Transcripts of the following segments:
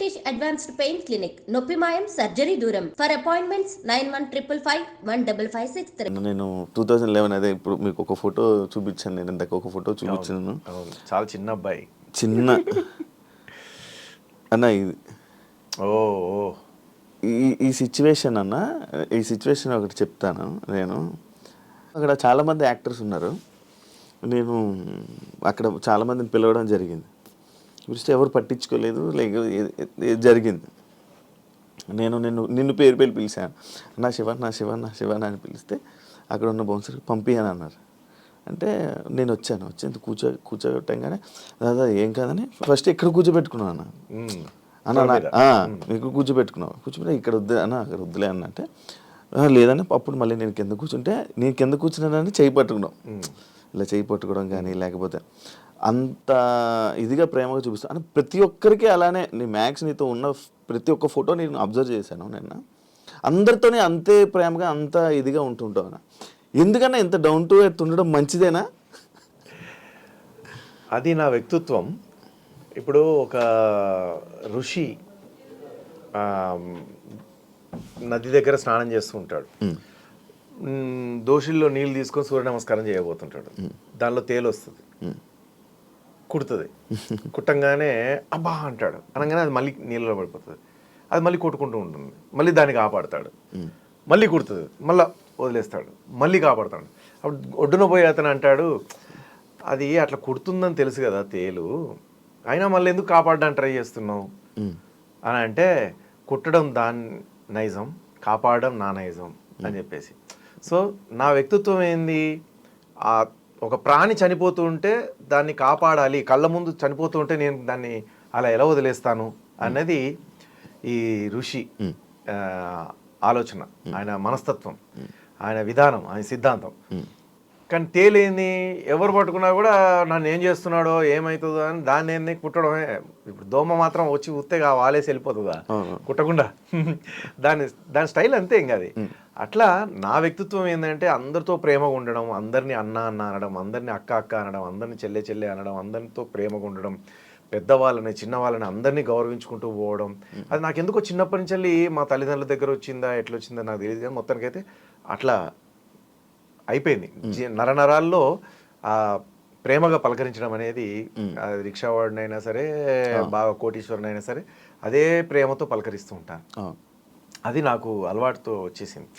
Venkatesh advanced pain clinic, నొప్పి మాయం, surgery దూరం. For appointments 9155515563. నేను 2011 అదే ఇప్పుడు మీకు ఒక ఫోటో చూపించాను, నేను ఇందాక ఒక ఫోటో చూపించాను. చాలా చిన్న అబ్బాయి, చిన్న అన్న ఇది ఈ సిచ్యువేషన్ అన్న, ఈ సిచ్యువేషన్ ఒకటి చెప్తాను. నేను అక్కడ చాలామంది యాక్టర్స్ ఉన్నారు, నేను అక్కడ చాలామందిని పిలవడం జరిగింది. పిలిస్తే ఎవరు పట్టించుకోలేదు, లైక్ జరిగింది. నేను నిన్ను పేరు పిలిచాను, నా శివ అని పిలిస్తే అక్కడ ఉన్న బౌన్సర్ పంపియాను అన్నారు. అంటే నేను వచ్చాను, వచ్చి కూర్చోబెట్టంగానే దాదా ఏం కాదని ఫస్ట్ ఎక్కడ కూర్చోబెట్టుకున్నాను మీకు కూర్చోబెట్టి ఇక్కడ వద్దు అన్న, అక్కడ వద్దులే అన్న అంటే లేదని అప్పుడు మళ్ళీ నేను కింద కూర్చుంటే నేను కింద కూర్చున్నానని చేయి పట్టుకున్నాం, ఇలా చేయి పట్టుకోవడం కానీ లేకపోతే అంత ఇదిగా ప్రేమగా చూపిస్తాను అని ప్రతి ఒక్కరికి. అలానే నీ మ్యాక్స్ నీతో ఉన్న ప్రతి ఒక్క ఫోటో నేను అబ్జర్వ్ చేశాను. నిన్న అందరితోనే అంతే ప్రేమగా అంత ఇదిగా ఉంటుంటావు. ఎందుకన్నా ఇంత డౌన్ టు ఎర్త్ ఉండడం మంచిదేనా? అది నా వ్యక్తిత్వం. ఇప్పుడు ఒక ఋషి నది దగ్గర స్నానం చేస్తూ ఉంటాడు, దోషుల్లో నీళ్ళు తీసుకొని సూర్య నమస్కారం చేయబోతుంటాడు. దానిలో తేలు వస్తుంది, కుడుతుంది. కుట్టంగానే అబ్బా అంటాడు, అనగానే అది మళ్ళీ నీళ్ళలో పడిపోతుంది. అది మళ్ళీ కొట్టుకుంటూ ఉంటుంది, మళ్ళీ దాన్ని కాపాడుతాడు, మళ్ళీ కుడుతుంది, మళ్ళీ వదిలేస్తాడు, మళ్ళీ కాపాడుతాడు. అప్పుడు ఒడ్డున పోయి అతను అంటాడు, అది అట్లా కుడుతుందని తెలుసు కదా తేలు, అయినా మళ్ళీ ఎందుకు కాపాడడానికి ట్రై చేస్తున్నావు అని అంటే, కుట్టడం దాని నైజం, కాపాడడం నా నైజం అని చెప్పేసి. సో నా వ్యక్తిత్వం ఏంది, ఒక ప్రాణి చనిపోతూ ఉంటే దాన్ని కాపాడాలి, కళ్ళ ముందు చనిపోతూ ఉంటే నేను దాన్ని అలా ఎలా వదిలేస్తాను అన్నది ఈ ఋషి ఆలోచన, ఆయన మనస్తత్వం, ఆయన విధానం, ఆయన సిద్ధాంతం. కానీ తేలేంది, ఎవరు పట్టుకున్నా కూడా నన్ను ఏం చేస్తున్నాడో ఏమవుతుందో అని దాన్ని ఏంది కుట్టడమే. ఇప్పుడు దోమ మాత్రం వచ్చి ఉత్తేగా వాలేసి వెళ్ళిపోతుందా కుట్టకుండా? దాని స్టైల్ అంతే. ఇంకా అది అట్లా. నా వ్యక్తిత్వం ఏంటంటే అందరితో ప్రేమగా ఉండడం, అందరినీ అన్న అనడం, అందరినీ అక్క అనడం, అందరినీ చెల్లె అనడం, అందరితో ప్రేమగా ఉండడం, పెద్దవాళ్ళని చిన్నవాళ్ళని అందరినీ గౌరవించుకుంటూ పోవడం. అది నాకు ఎందుకో చిన్నప్పటి నుంచి వెళ్ళి మా తల్లిదండ్రుల దగ్గర వచ్చిందా ఎట్లా వచ్చిందో నాకు తెలియదు, కానీ మొత్తానికైతే అట్లా అయిపోయింది. నరనరాల్లో ఆ ప్రేమగా పలకరించడం అనేది, రిక్షావాడినైనా సరే, బాగా కోటీశ్వరునైనా సరే, అదే ప్రేమతో పలకరిస్తూ ఉంటాను. అది నాకు అలవాటుతో వచ్చేసింది.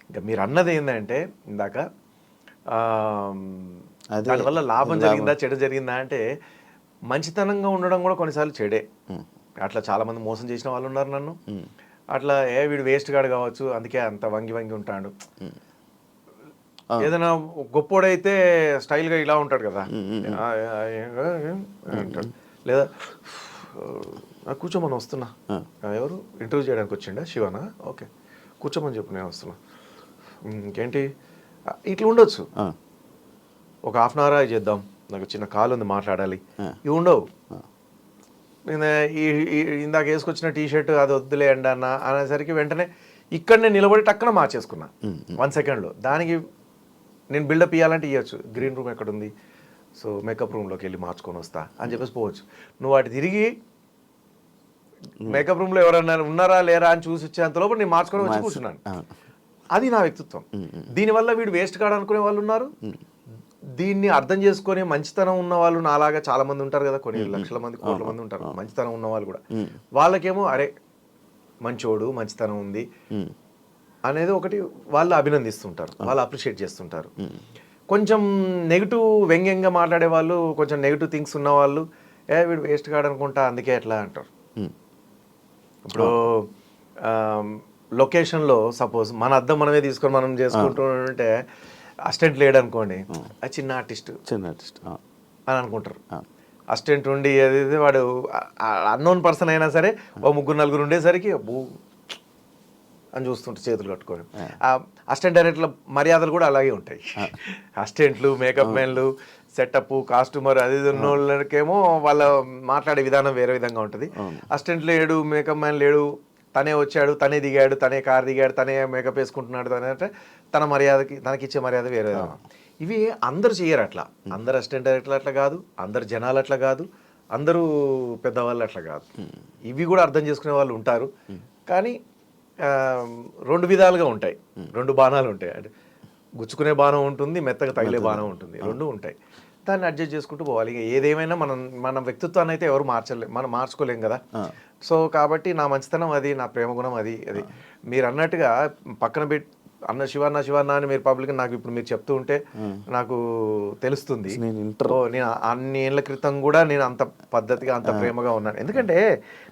ఇంకా మీరు అన్నది ఏంటంటే ఇందాక, దానివల్ల లాభం జరిగిందా చెడు జరిగిందా అంటే, మంచితనంగా ఉండడం కూడా కొన్నిసార్లు చెడే. అట్లా చాలామంది మోసం చేసిన వాళ్ళు ఉన్నారు నన్ను. అట్లా వీడు వేస్ట్ గాడు కావచ్చు, అందుకే అంత వంగి ఉంటాడు. ఏదైనా గొప్పోడైతే స్టైల్గా ఇలా ఉంటాడు కదా, అంటాడు. లేదా కూర్చోమని వస్తున్నా, ఎవరు ఇంటర్వ్యూ చేయడానికి వచ్చిండా, శివనా, ఓకే కూర్చోమని చెప్పు నేను వస్తున్నా, ఇంకేంటి ఇట్లా ఉండొచ్చు. ఒక హాఫ్ అన్ అవర్ చేద్దాం, నాకు చిన్న కాల్ ఉంది మాట్లాడాలి, ఇవి ఉండవు. నేను ఇందాక వేసుకొచ్చిన టీషర్ట్ అది వద్దులే అండి అనేసరికి వెంటనే ఇక్కడనే నిలబడి టక్కన మార్చేసుకున్నా 1 సెకండ్లో. దానికి నేను బిల్డప్ ఇవ్వాలంటే ఇవ్వచ్చు, గ్రీన్ రూమ్ ఎక్కడ ఉంది, సో మేకప్ రూమ్లోకి వెళ్ళి మార్చుకొని వస్తా అని చెప్పేసి పోవచ్చు. నువ్వు వాటి తిరిగి మేకప్ రూమ్లో ఎవరన్నా ఉన్నారా లేరా అని చూసి వచ్చేంత లోపల నేను మార్చుకొని వచ్చి కూర్చున్నాను. అది నా వ్యక్తిత్వం. దీనివల్ల వీడు వేస్ట్ కాడు అనుకునే వాళ్ళు ఉన్నారు, దీన్ని అర్థం చేసుకొని మంచితనం ఉన్న వాళ్ళు నాలాగా చాలా మంది ఉంటారు కదా, కొన్ని లక్షల మంది కోట్ల మంది ఉంటారు మంచితనం ఉన్న వాళ్ళు కూడా. వాళ్ళకేమో అరే మంచోడు, మంచితనం ఉంది అనేది ఒకటి వాళ్ళు అభినందిస్తుంటారు, వాళ్ళు అప్రిషియేట్ చేస్తుంటారు. కొంచెం నెగిటివ్ వ్యంగ్యంగా మాట్లాడే వాళ్ళు, కొంచెం నెగిటివ్ థింగ్స్ ఉన్న వాళ్ళు, వీడు వేస్ట్ కాడు అనుకుంటా అందుకే ఎట్లా అంటారు. ఇప్పుడు లొకేషన్లో సపోజ్ మన అద్దం మనమే తీసుకొని మనం చేసుకుంటుంటే అసిస్టెంట్ లేడు అనుకోండి, అది చిన్న ఆర్టిస్ట్ అని అనుకుంటారు. అసిస్టెంట్ ఉండి ఏదైతే వాడు అన్నోన్ పర్సన్ అయినా సరే, ఓ 3-4 ఉండేసరికి అని చూస్తుంటే చేతులు కట్టుకొని. అసిస్టెంట్ డైరెక్టర్ల మర్యాదలు కూడా అలాగే ఉంటాయి. అసిస్టెంట్లు, మేకప్ మ్యాన్లు, సెటప్, కాస్ట్యూమర్ అది ఉన్న వాళ్ళకేమో వాళ్ళ మాట్లాడే విధానం వేరే విధంగా ఉంటుంది. అసిస్టెంట్ లేడు, మేకప్ మ్యాన్ లేడు, తనే వచ్చాడు, తనే దిగాడు, తనే కార్ దిగాడు, తనే మేకప్ వేసుకుంటున్నాడు అంటే తన మర్యాదకి తనకిచ్చే మర్యాద వేరే. ఇవి అందరు చేయరు అట్లా. అందరు అసిస్టెంట్ డైరెక్టర్లు అట్లా కాదు, అందరు జనాలు అట్లా కాదు, అందరూ పెద్దవాళ్ళు అట్లా కాదు. ఇవి కూడా అర్థం చేసుకునే వాళ్ళు ఉంటారు. కానీ రెండు విధాలుగా ఉంటాయి, రెండు బాణాలు ఉంటాయి. అంటే గుచ్చుకునే బాణం ఉంటుంది, మెత్తగా తగిలే బాణం ఉంటుంది, రెండు ఉంటాయి. దాన్ని అడ్జస్ట్ చేసుకుంటూ పోవాలి. ఇక ఏదేమైనా మన వ్యక్తిత్వాన్ని అయితే ఎవరు మనం మార్చుకోలేం కదా. సో కాబట్టి నా మంచితనం అది, నా ప్రేమ గుణం అది. మీరు అన్నట్టుగా పక్కన పెట్టి అన్న శివన్న అని మీరు పబ్లిక్ నాకు ఇప్పుడు మీరు చెప్తూ ఉంటే నాకు తెలుస్తుంది. నేను అన్ని ఏళ్ళ క్రితం కూడా నేను అంత పద్ధతిగా అంత ప్రేమగా ఉన్నాను. ఎందుకంటే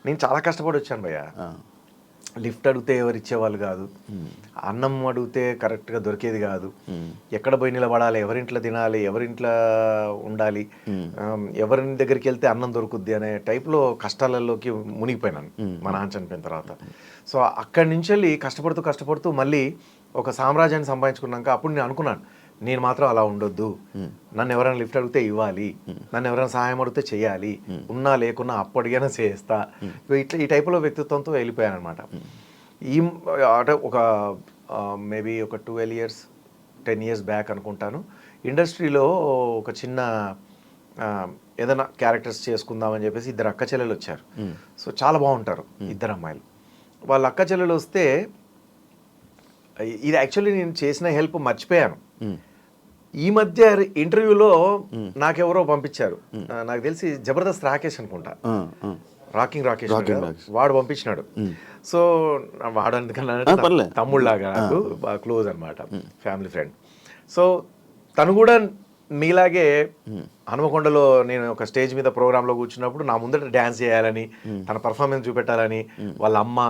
నేను చాలా కష్టపడి వచ్చాను భయ్య. లిఫ్ట్ అడిగితే ఎవరు ఇచ్చేవాళ్ళు కాదు, అన్నం అడిగితే కరెక్ట్గా దొరికేది కాదు, ఎక్కడ పోయి నిలబడాలి, ఎవరింట్లో తినాలి, ఎవరింట్లో ఉండాలి, ఎవరి దగ్గరికి వెళ్తే అన్నం దొరుకుద్ది అనే టైప్లో కష్టాలలోకి మునిగిపోయినాను మా నాన్న చనిపోయిన తర్వాత. సో అక్కడి నుంచి వెళ్ళి కష్టపడుతూ మళ్ళీ ఒక సామ్రాజ్యాన్ని సంపాదించుకున్నాక అప్పుడు నేను అనుకున్నాను, నేను మాత్రం అలా ఉండొద్దు, నన్ను ఎవరైనా లిఫ్ట్ అడిగితే ఇవ్వాలి, నన్ను ఎవరైనా సహాయం అడిగితే చేయాలి, ఉన్నా లేకున్నా అప్పు అడిగినా చేస్తా, ఇట్లా ఈ టైపులో వ్యక్తిత్వంతో వెళ్ళిపోయాను అనమాట. అంటే ఒక మేబీ ఒక 12 years 10 years బ్యాక్ అనుకుంటాను, ఇండస్ట్రీలో ఒక చిన్న ఏదైనా క్యారెక్టర్స్ చేసుకుందామని చెప్పేసి 2 అక్క చెల్లెలు వచ్చారు. సో చాలా బాగుంటారు 2 అమ్మాయిలు. వాళ్ళ అక్క చెల్లెలు వస్తే ఇది యాక్చువల్లీ నేను చేసిన హెల్ప్ మర్చిపోయాను. ఈ మధ్య ఇంటర్వ్యూలో నాకెవరో పంపించారు, నాకు తెలిసి జబర్దస్త్ రాకేష్ అనుకుంటా, రాకింగ్ రాకేష్ వాడు పంపించినాడు. సో వాడు అందుకన్నా తమ్ముళ్ళలాగా నాకు బాగా క్లోజ్ అనమాట, ఫ్యామిలీ ఫ్రెండ్. సో తను కూడా మీలాగే హనుమకొండలో నేను ఒక స్టేజ్ మీద ప్రోగ్రాంలో కూర్చున్నప్పుడు నా ముందట డ్యాన్స్ చేయాలని, తన పర్ఫార్మెన్స్ చూపెట్టాలని వాళ్ళ అమ్మ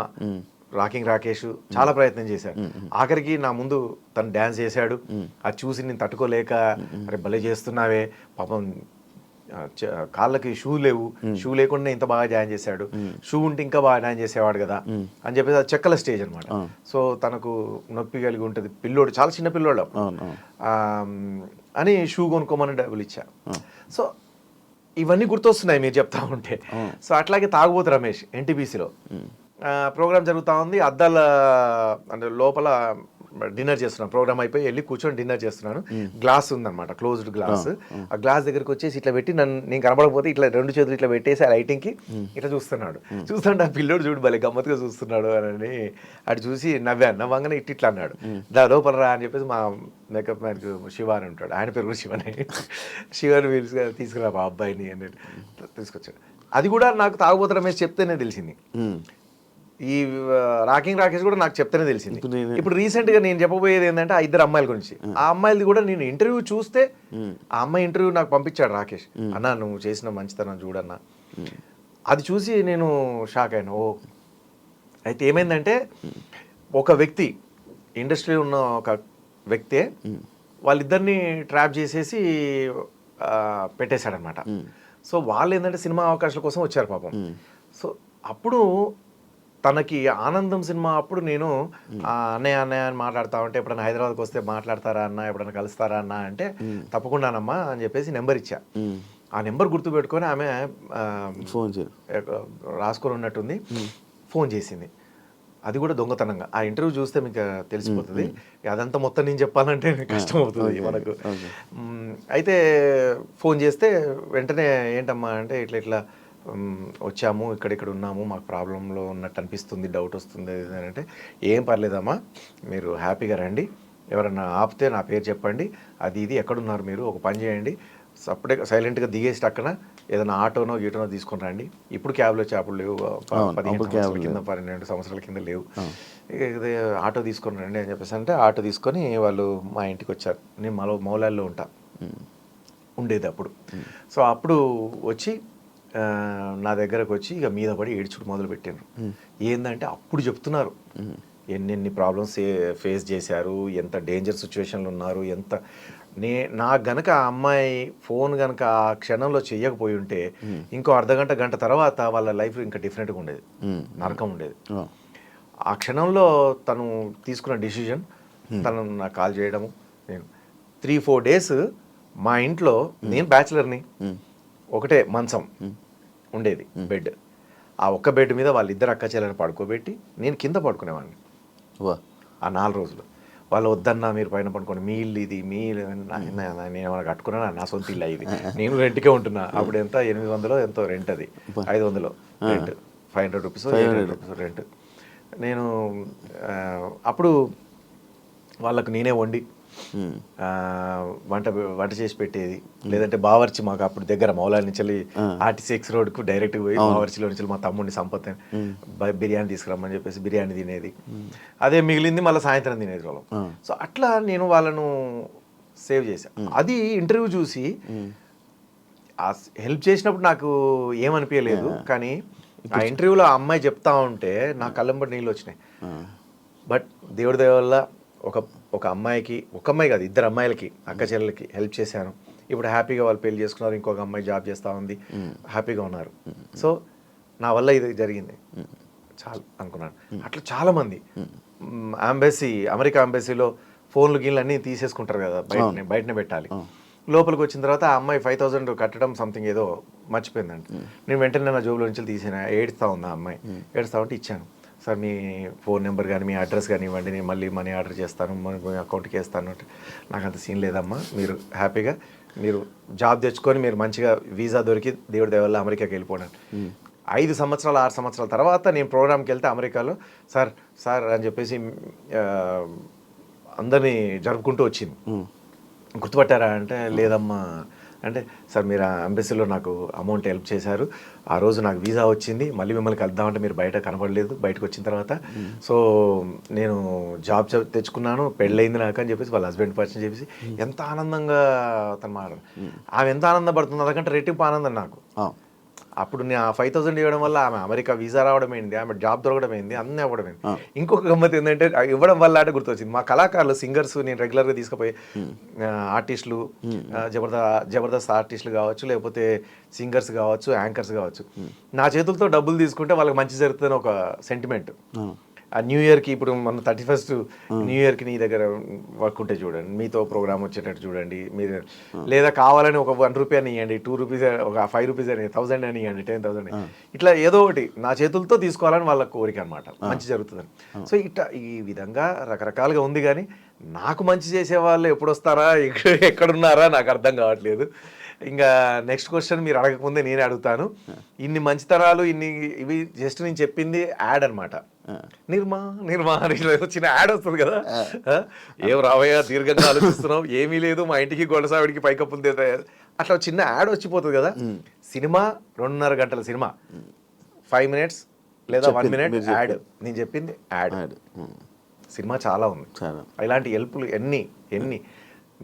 రాకింగ్ రాకేష్ చాలా ప్రయత్నం చేశాడు. ఆఖరికి నా ముందు తను డ్యాన్స్ చేశాడు. అది చూసి నేను తట్టుకోలేక, అరే భలే చేస్తున్నావే, పాపం కాళ్ళకి షూ లేవు, షూ లేకుండా ఇంత బాగా డ్యాన్స్ చేశాడు, షూ ఉంటే ఇంకా బాగా డ్యాన్స్ చేసేవాడు కదా అని చెప్పేసి అది చెక్కల స్టేజ్ అనమాట. సో తనకు నొప్పి కలిగి ఉంటుంది, పిల్లోడు చాలా చిన్న పిల్లోడు అని షూ కొనుక్కోమని డబ్బులు ఇచ్చా. సో ఇవన్నీ గుర్తొస్తున్నాయి మీరు చెప్తా ఉంటే. సో అట్లాగే తాగుబోతు రమేష్ ఎన్టీపీసీలో ప్రోగ్రామ్ జరుగుతూ ఉంది, అద్దాల అంటే లోపల డిన్నర్ చేస్తున్నాను, ప్రోగ్రామ్ అయిపోయి వెళ్ళి కూర్చొని డిన్నర్ చేస్తున్నాను. గ్లాస్ ఉందన్నమాట, క్లోజ్డ్ గ్లాస్. ఆ గ్లాస్ దగ్గరికి వచ్చేసి ఇట్లా పెట్టి నేను కనబడకపోతే ఇట్లా 2 చేతులు ఇట్లా పెట్టేసి ఆ లైటింగ్కి ఇట్లా చూస్తున్నాడు. చూస్తుంటే ఆ పిల్లోడు చూడు భలే గమ్మత్తుగా చూస్తున్నాడు అని అటు చూసి నవ్వంగానే ఇట్లా అన్నాడు, దా లోపలరా అని చెప్పేసి మా మేకప్ మ్యాన్కి శివ అని ఉంటాడు, ఆయన పేరు కూడా శివనే, శివని తీసుకురా మా అబ్బాయిని అని తీసుకొచ్చాడు. అది కూడా నాకు తాగుబోతు రమేష్ చెప్తేనే తెలిసింది. ఈ రాకింగ్ రాకేష్ కూడా నాకు చెప్తేనే తెలిసింది. ఇప్పుడు రీసెంట్ గా నేను చెప్పబోయేది ఏంటంటే ఆ 2 అమ్మాయిల గురించి. ఆ అమ్మాయిలది కూడా నేను ఇంటర్వ్యూ చూస్తే ఆ అమ్మాయి ఇంటర్వ్యూ నాకు పంపించాడు రాకేష్, అన్నా నువ్వు చేసిన మంచితనం చూడన్నా. అది చూసి నేను షాక్ అయ్యాను. ఓ అయితే ఏమైందంటే ఒక వ్యక్తి ఇండస్ట్రీలో ఉన్న ఒక వ్యక్తే వాళ్ళిద్దరిని ట్రాప్ చేసేసి పెట్టేశాడనమాట. సో వాళ్ళు ఏంటంటే సినిమా అవకాశాల కోసం వచ్చారు పాపం. సో అప్పుడు తనకి ఆనందం సినిమా అప్పుడు నేను అన్నయ్య అని మాట్లాడుతా ఉంటే, ఎప్పుడైనా హైదరాబాద్కి వస్తే మాట్లాడతారా అన్న, ఎప్పుడైనా కలుస్తారా అన్న అంటే తప్పకుండానమ్మా అని చెప్పేసి నెంబర్ ఇచ్చా. ఆ నెంబర్ గుర్తుపెట్టుకొని ఆమె ఫోన్ రాసుకొని ఉన్నట్టుంది, ఫోన్ చేసింది. అది కూడా దొంగతనంగా. ఆ ఇంటర్వ్యూ చూస్తే మీకు తెలిసిపోతుంది. అదంతా మొత్తం నేను చెప్పాలంటే కష్టం అవుతుంది మనకు. అయితే ఫోన్ చేస్తే వెంటనే ఏంటమ్మా అంటే ఇట్లా వచ్చాము, ఇక్కడిక్కడ ఉన్నాము, మాకు ప్రాబ్లంలో ఉన్నట్టు అనిపిస్తుంది, డౌట్ వస్తుంది అని అంటే, ఏం పర్లేదమ్మా మీరు హ్యాపీగా రండి, ఎవరన్నా ఆపితే నా పేరు చెప్పండి, అది ఇది ఎక్కడున్నారు మీరు, ఒక పని చేయండి, అప్పుడే సైలెంట్గా దిగేసి అక్కడ ఏదైనా ఆటోనో గీటోనో తీసుకొని రండి. ఇప్పుడు క్యాబ్లో చేపలు లేవు, 12 సంవత్సరాల కింద లేవు, ఆటో తీసుకొని రండి అని చెప్పేసి అంటే ఆటో తీసుకొని వాళ్ళు మా ఇంటికి వచ్చారు. నేను మౌలాల్లో ఉండేది అప్పుడు. సో అప్పుడు వచ్చి నా దగ్గరకు వచ్చి ఇక మీద పడి ఏడ్చుడు మొదలు పెట్టాను. ఏంటంటే అప్పుడు చెప్తున్నారు ఎన్నెన్ని ప్రాబ్లమ్స్ ఫేస్ చేశారు, ఎంత డేంజర్ సిచ్యువేషన్లో ఉన్నారు, ఎంత నాకు గనక ఆ అమ్మాయి ఫోన్ గనక ఆ క్షణంలో చెయ్యకపోయి ఉంటే ఇంకో గంట తర్వాత వాళ్ళ లైఫ్ ఇంకా డిఫరెంట్గా ఉండేది, నరకం ఉండేది. ఆ క్షణంలో తను తీసుకున్న డిసిజన్, తను నాకు కాల్ చేయడము, నేను 3-4 days మా ఇంట్లో, నేను బ్యాచిలర్ని, ఒకటే మంచం ఉండేది, బెడ్. ఆ ఒక్క బెడ్ మీద వాళ్ళిద్దరు అక్క చెల్లెని పడుకోబెట్టి నేను కింద పడుకునేవాడిని ఆ 4 రోజులు. వాళ్ళు వద్దన్నా మీరు పైన పడుకోండి, మీ ఇల్లు ఇది, మీ ఇల్లు నేను ఏమైనా కట్టుకున్నా, నా సొంత ఇల్లు ఇది, నేను రెంట్కే ఉంటున్నా. అప్పుడు ఎంత 800 ఎంతో రెంట్, అది 500 రెంట్, 500 రూపీస్ 800 రూపీస్ రెంట్. నేను అప్పుడు వాళ్ళకు నేనే వండి వంట చేసి పెట్టేది. లేదంటే బావర్చి, మాకు అప్పుడు దగ్గర మౌలాలి నుంచి RT6 రోడ్కు డైరెక్ట్గా పోయి బావర్చిలో నుంచి మా తమ్ముడిని సంపత్ బిర్యానీ తీసుకురమ్మని చెప్పేసి బిర్యానీ తినేది. అదే మిగిలింది మళ్ళీ సాయంత్రం తినేది వాళ్ళం. సో అట్లా నేను వాళ్ళను సేవ్ చేశాను. అది ఇంటర్వ్యూ చూసి హెల్ప్ చేసినప్పుడు నాకు ఏమనిపించలేదు, కానీ ఆ ఇంటర్వ్యూలో ఆ అమ్మాయి చెప్తా ఉంటే నా కళ్ళంబడి నీళ్ళు వచ్చినాయి. బట్ దేవుడి దయ వల్ల ఒక అమ్మాయికి, ఒక అమ్మాయి కాదు, 2 అమ్మాయిలకి, అక్క చెల్లెలకి హెల్ప్ చేశాను. ఇప్పుడు హ్యాపీగా వాళ్ళు పెళ్లి చేసుకున్నారు, ఇంకొక అమ్మాయి జాబ్ చేస్తూ ఉంది, హ్యాపీగా ఉన్నారు. సో నా వల్ల ఇది జరిగింది చాలు అనుకున్నాను. అట్లా చాలామంది అమెరికా ఎంబసీలో ఫోన్లు గీన్లు అన్నీ తీసేసుకుంటారు కదా, బయటనే పెట్టాలి. లోపలికి వచ్చిన తర్వాత ఆ అమ్మాయి 5000 కట్టడం సంథింగ్ ఏదో మర్చిపోయిందంట. నేను వెంటనే నా జోబులో నుంచి తీసాను. ఏడుస్తూ ఉంది ఆ అమ్మాయి. ఏడుస్తూ ఉంటే ఇచ్చాను. సార్ మీ ఫోన్ నెంబర్ కానీ మీ అడ్రస్ కానీ ఇవ్వండి, నేను మళ్ళీ మనీ ఆర్డర్ చేస్తాను, మీ అకౌంట్కి వేస్తాను అంటే, నాకు అంత సీన్ లేదమ్మా, మీరు హ్యాపీగా మీరు జాబ్ తెచ్చుకొని మీరు మంచిగా వీసా దొరికి దేవుడి దయ వల్ల అమెరికాకి వెళ్ళిపోయాను. 5 సంవత్సరాలు 6 సంవత్సరాల తర్వాత నేను ప్రోగ్రామ్కి వెళ్తే అమెరికాలో సార్ అని చెప్పేసి అందరినీ జరుపుకుంటూ వచ్చింది. గుర్తుపట్టారా అంటే, లేదమ్మా అంటే, సార్ మీరు ఆ ఎంబసీలో నాకు అమౌంట్ హెల్ప్ చేశారు, ఆ రోజు నాకు వీసా వచ్చింది, మళ్ళీ మిమ్మల్ని కలుద్దామంటే మీరు బయట కనబడలేదు, బయటకు వచ్చిన తర్వాత సో నేను జాబ్ తెచ్చుకున్నాను, పెళ్ళయింది నాకు అని చెప్పేసి వాళ్ళ హస్బెండ్ పరిచయం చెప్పేసి ఎంత ఆనందంగా తను మాట్లాడు. ఆమె ఎంత ఆనందపడుతుంది, అదకంటే రెట్టింపు ఆనందం నాకు. అప్పుడు నేను ఆ 5000 ఇవ్వడం వల్ల ఆమె అమెరికా వీసా రావడం ఏంది, ఆమె జాబ్ దొరకడం ఏంది, అన్నీ అవ్వడం ఏంది. ఇంకొక గమ్మత్ ఏంటంటే ఇవ్వడం వల్ల అంటే గుర్తొచ్చింది, మా కళాకారులు సింగర్స్ నేను రెగ్యులర్గా తీసుకుపోయి ఆర్టిస్టులు, జబర్దస్త్ ఆర్టిస్టులు కావచ్చు, లేకపోతే సింగర్స్ కావచ్చు, యాంకర్స్ కావచ్చు, నా చేతులతో డబ్బులు తీసుకుంటే వాళ్ళకి మంచి జరుగుతుందని ఒక సెంటిమెంట్. ఆ న్యూ ఇయర్కి, ఇప్పుడు మన 31st న్యూ ఇయర్కి నీ దగ్గర వర్క్ ఉంటే చూడండి, మీతో ప్రోగ్రామ్ వచ్చేటట్టు చూడండి మీరు, లేదా కావాలని ఒక 1 రూపీ అని ఇవ్వండి, 2 రూపీస్, ఒక 5 రూపీస్ అని, 1000 అని ఇవ్వండి, 10,000, ఇట్లా ఏదో ఒకటి నా చేతులతో తీసుకోవాలని వాళ్ళ కోరిక అనమాట, మంచి జరుగుతుందని. సో ఇట్లా ఈ విధంగా రకరకాలుగా ఉంది. కానీ నాకు మంచి చేసే వాళ్ళు ఎప్పుడు వస్తారా, ఎక్కడున్నారా నాకు అర్థం కావట్లేదు. ఇంకా నెక్స్ట్ క్వశ్చన్ మీరు అడగకముందే నేనే అడుగుతాను. ఇన్ని మంచితనాలు, ఇవి జస్ట్ నేను చెప్పింది యాడ్ అనమాట. నిర్మా చిన్న యాడ్ వస్తుంది కదా, ఏం రావయ్య దీర్ఘంగా ఆలోచిస్తున్నావు, ఏమీ లేదు, మా ఇంటికి గొడసావిడికి పైకప్పులు అట్లా చిన్న యాడ్ వచ్చిపోతుంది కదా. సినిమా 2.5 గంటల సినిమా, 5 minutes లేదా 1 minute యాడ్. నేను చెప్పింది యాడ్. సినిమా చాలా ఉంది. ఇలాంటి హెల్ప్లు ఎన్ని